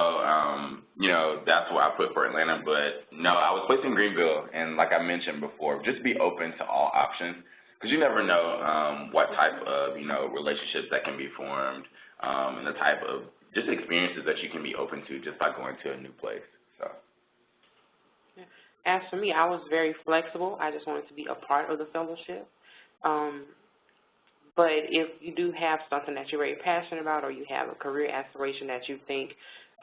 you know, that's what I put for Atlanta. But, no, I was placed in Greenville, and like I mentioned before, just be open to all options because you never know what type of, you know, relationships that can be formed and the type of just experiences that you can be open to just by going to a new place. So. As for me, I was very flexible. I just wanted to be a part of the fellowship. But if you do have something that you're very passionate about or you have a career aspiration that you think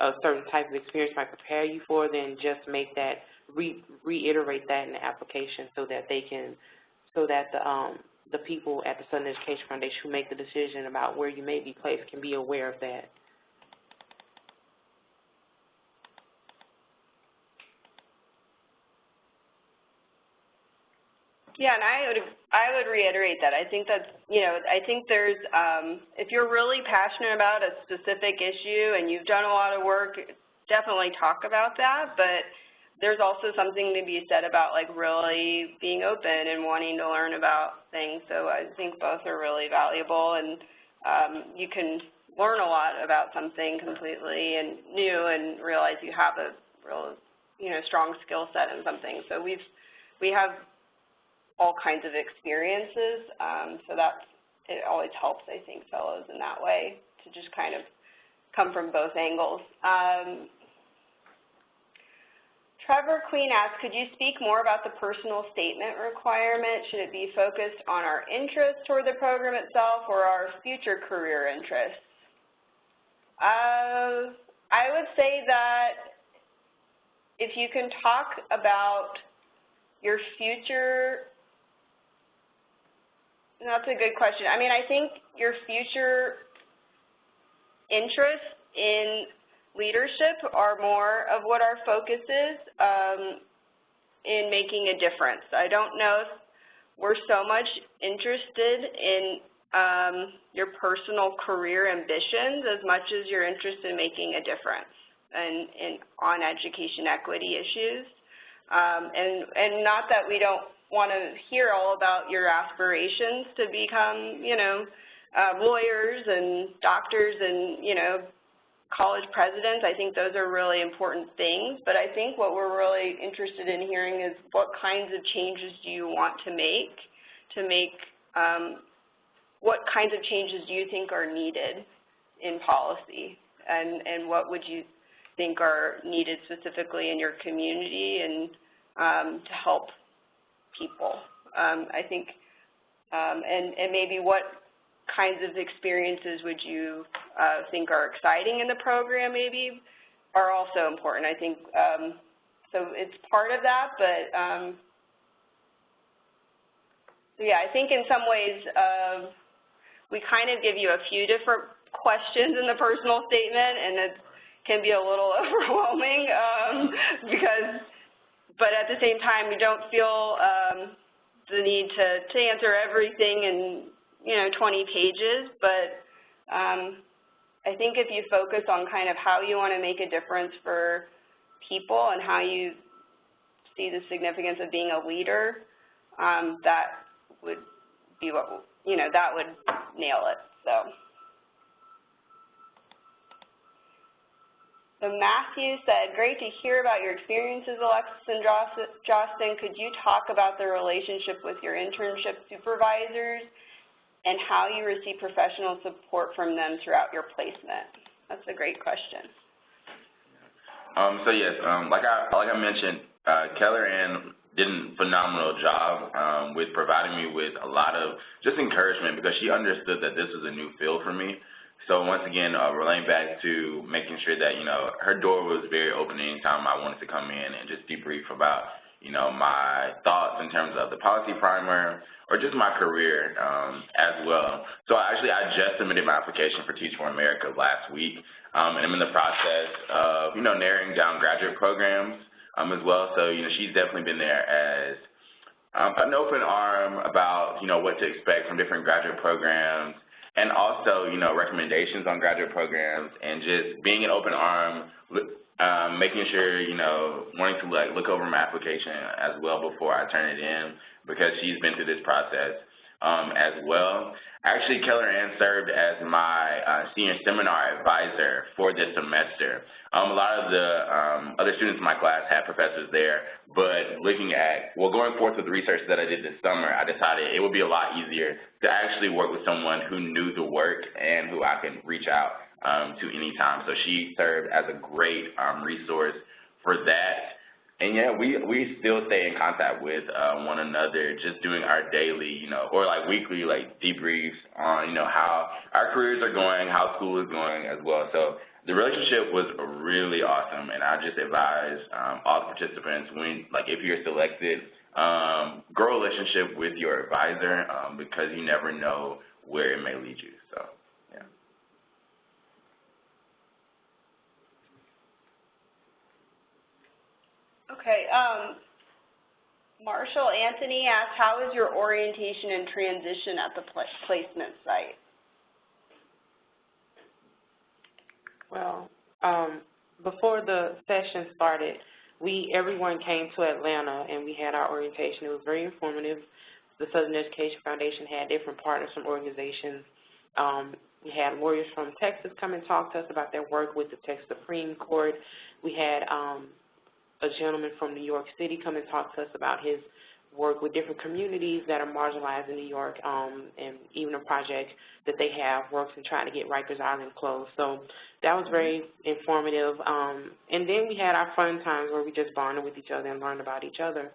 a certain type of experience might prepare you for, then just make that, reiterate that in the application so that they can, so that the people at the Southern Education Foundation who make the decision about where you may be placed can be aware of that. Yeah, and I would reiterate that. I think that's, you know, I think there's, if you're really passionate about a specific issue and you've done a lot of work, definitely talk about that, but there's also something to be said about, like, really being open and wanting to learn about things. So I think both are really valuable, and you can learn a lot about something completely and new and realize you have a real, you know, strong skill set in something. So we have all kinds of experiences, so it always helps, I think, fellows in that way to just kind of come from both angles. Trevor Queen asks, could you speak more about the personal statement requirement? Should it be focused on our interest toward the program itself or our future career interests? I would say that if you can talk about your future. That's a good question. I mean, I think your future interests in leadership are more of what our focus is in making a difference. I don't know if we're so much interested in your personal career ambitions as much as you're interested in making a difference on education equity issues. And not that we don't want to hear all about your aspirations to become, you know, lawyers and doctors and, you know, college presidents. I think those are really important things, but I think what we're really interested in hearing is what kinds of changes do you want to make what kinds of changes do you think are needed in policy, and what would you think are needed specifically in your community and to help people. I think, and maybe what kinds of experiences would you think are exciting in the program maybe are also important. I think, so it's part of that, but yeah, I think in some ways we kind of give you a few different questions in the personal statement, and it can be a little overwhelming but at the same time, you don't feel the need to answer everything in, you know, 20 pages. But I think if you focus on kind of how you want to make a difference for people and how you see the significance of being a leader, that would be what, you know, that would nail it. So Matthew said, great to hear about your experiences, Alexis and Joslin. Could you talk about the relationship with your internship supervisors and how you receive professional support from them throughout your placement? That's a great question. So yes, like I mentioned, Keller Ann did a phenomenal job with providing me with a lot of just encouragement because she understood that this was a new field for me. So once again, relaying back to making sure that, you know, her door was very open anytime I wanted to come in and just debrief about, you know, my thoughts in terms of the policy primer or just my career as well. So I just submitted my application for Teach for America last week, and I'm in the process of, you know, narrowing down graduate programs as well. So, you know, she's definitely been there as an open arm about, you know, what to expect from different graduate programs, and also, you know, recommendations on graduate programs, and just being an open arm, making sure, you know, wanting to, like, look over my application as well before I turn it in. because she's been through this process as well. Actually, Keller Ann served as my senior seminar advisor for this semester. A lot of the other students in my class had professors there, but looking at, going forth with the research that I did this summer, I decided it would be a lot easier to actually work with someone who knew the work and who I can reach out to anytime. So she served as a great resource for that. And yeah, we still stay in contact with one another, just doing our daily, or like weekly debriefs on, how our careers are going, how school is going as well. So the relationship was really awesome, and I just advise all the participants, if you're selected, grow a relationship with your advisor because you never know where it may lead you. So. Okay, Marshall Anthony asked, how is your orientation and transition at the placement site? Well, before the session started, everyone came to Atlanta and we had our orientation. It was very informative. The Southern Education Foundation had different partners from organizations. We had lawyers from Texas come and talk to us about their work with the Texas Supreme Court. We had a gentleman from New York City come and talk to us about his work with different communities that are marginalized in New York, and even a project that they have works in trying to get Rikers Island closed. So that was very informative. And then we had our fun times where we just bonded with each other and learned about each other.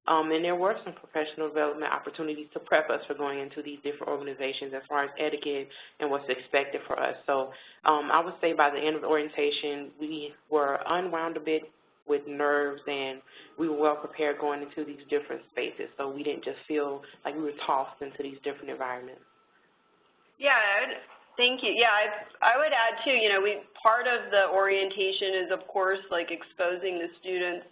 And there were some professional development opportunities to prep us for going into these different organizations as far as etiquette and what's expected for us. So I would say by the end of the orientation, we were unwound a bit with nerves, and we were well prepared going into these different spaces, so we didn't just feel like we were tossed into these different environments. Yeah, thank you. Yeah, I would add too, part of the orientation is, of course, exposing the students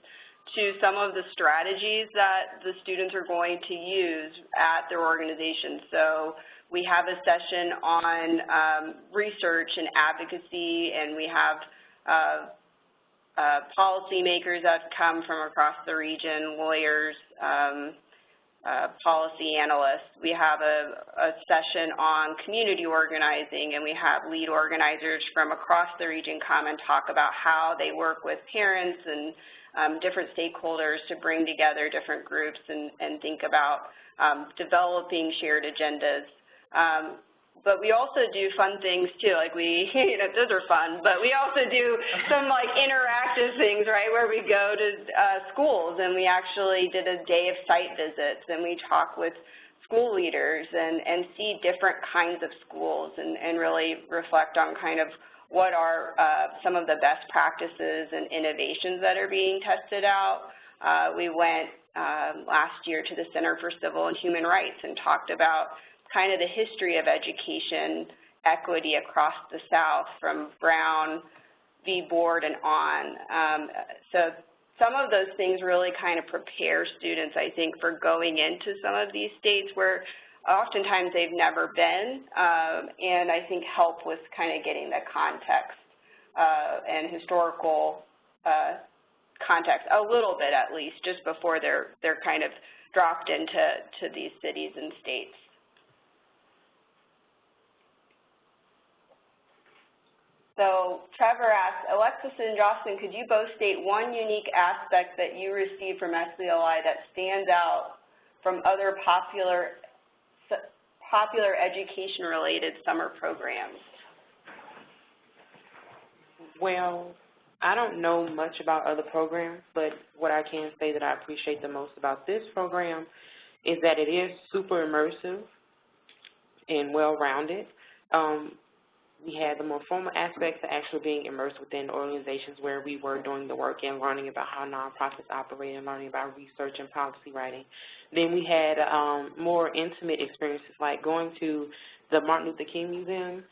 to some of the strategies that the students are going to use at their organization. So we have a session on research and advocacy, and we have policymakers that come from across the region, lawyers, policy analysts. We have a session on community organizing, and we have lead organizers from across the region come and talk about how they work with parents and different stakeholders to bring together different groups and think about developing shared agendas. But we also do fun things too, those are fun, but we also do some interactive things, right, where we go to schools, and we actually did a day of site visits, and we talk with school leaders and see different kinds of schools and really reflect on kind of what are some of the best practices and innovations that are being tested out. We went last year to the Center for Civil and Human Rights and talked about kind of the history of education equity across the South from Brown v. Board and on. So some of those things really kind of prepare students, I think, for going into some of these states where oftentimes they've never been, and I think help with kind of getting the context and historical context a little bit, at least, just before they're kind of dropped into these cities and states. So Trevor asked, Alexis and Joslin, could you both state one unique aspect that you received from SELI that stands out from other popular education-related summer programs? Well, I don't know much about other programs, but what I can say that I appreciate the most about this program is that it is super immersive and well-rounded. We had the more formal aspects of actually being immersed within organizations where we were doing the work and learning about how nonprofits operate and learning about research and policy writing. Then we had more intimate experiences like going to the Martin Luther King Museum,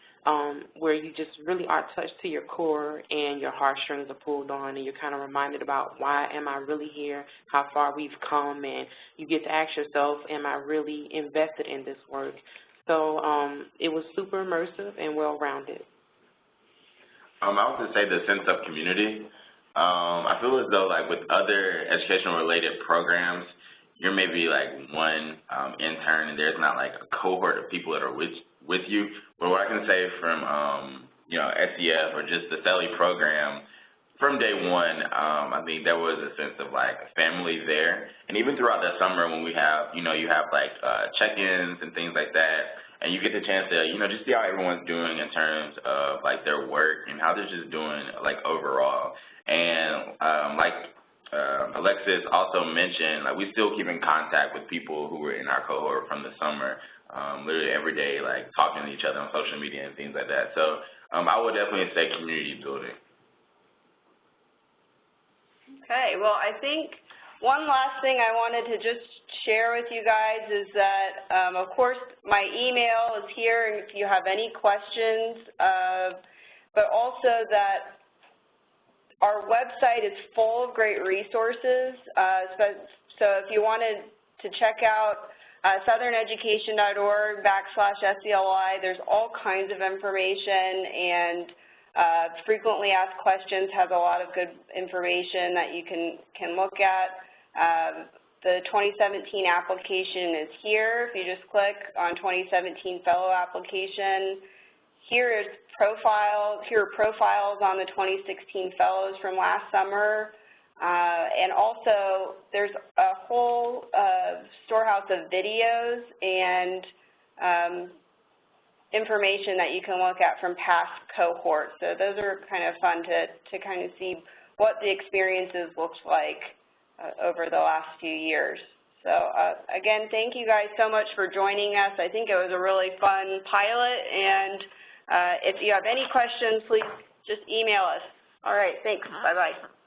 where you just really are touched to your core and your heartstrings are pulled on and you're kind of reminded about why am I really here, how far we've come, and you get to ask yourself, am I really invested in this work? So it was super immersive and well-rounded. I would just say the sense of community. I feel as though, like with other educational-related programs, you're maybe like one intern, and there's not like a cohort of people that are with you. But what I can say from SEF or just the SELI program, from day one, I think there was a sense of like family there, and even throughout the summer when we have, you have like check-ins and things like that, and you get the chance to, just see how everyone's doing in terms of like their work and how they're just doing like overall. And Alexis also mentioned, like we still keep in contact with people who were in our cohort from the summer, literally every day, like talking to each other on social media and things like that. So I would definitely say community building. Okay, well, I think one last thing I wanted to just share with you guys is that, of course, my email is here if you have any questions, but also that our website is full of great resources. So if you wanted to check out southern-education.org/SELI, there's all kinds of information, and frequently asked questions has a lot of good information that you can look at. The 2017 application is here. If you just click on 2017 fellow application, here are profiles on the 2016 fellows from last summer. And also, there's a whole storehouse of videos and information that you can look at from past cohorts. So those are kind of fun to kind of see what the experiences looked like over the last few years. So again, thank you guys so much for joining us. I think it was a really fun pilot, and if you have any questions, please just email us. All right, thanks. Bye-bye.